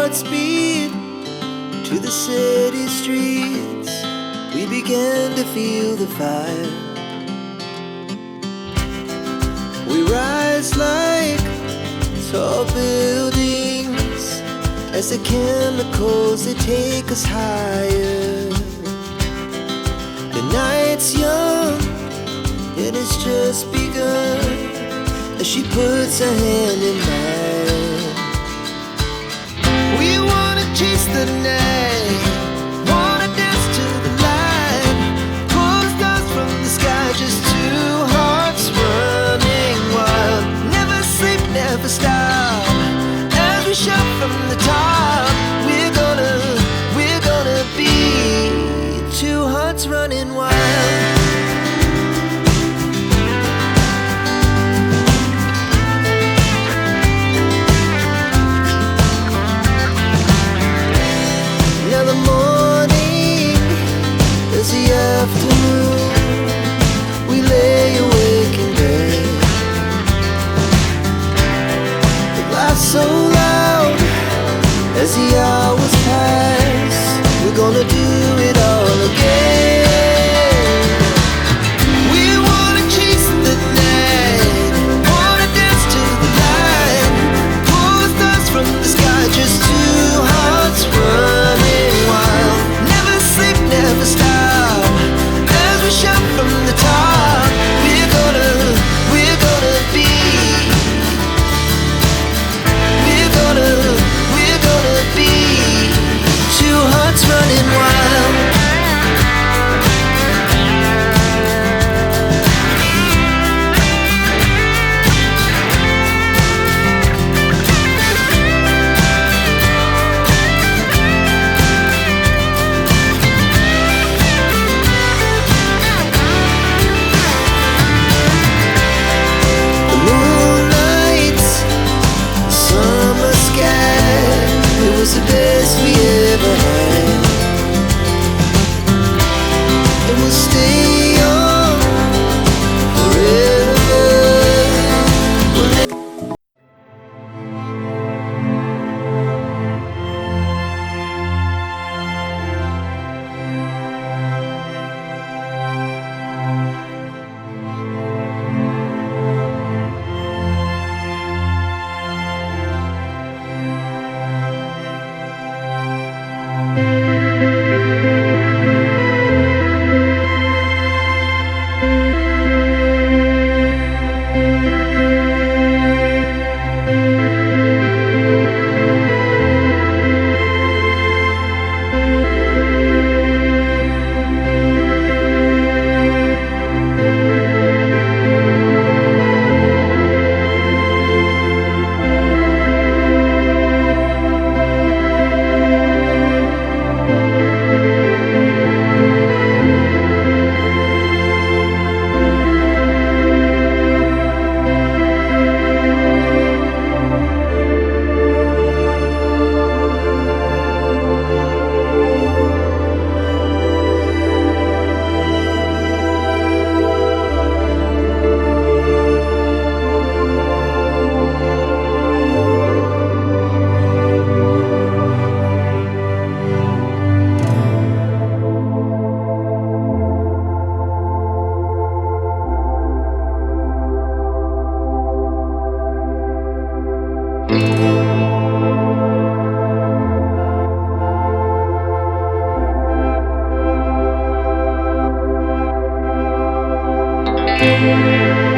hearts beat to the city streets. We began to feel the fire. We rise like tall buildings as the chemicals, they take us higher. The night's young and it's just begun as she puts her hand in mine. We wanna chase the night, wanna dance to the light, pull the stars from the sky, just two hearts running wild. Never sleep, never stop, as we shout from the top. We're gonna be two hearts running wild. Afternoon, we lay awake in bed. The laughs so loud as the hours pass. We're gonna do it all again. We wanna chase the night, wanna dance to the light, pull the stars from the sky, just two hearts running wild. Never sleep, never stop, shout from the top. We're gonna be, we're gonna be two hearts running wild. The best we ever had, and we'll stay on forever. Thank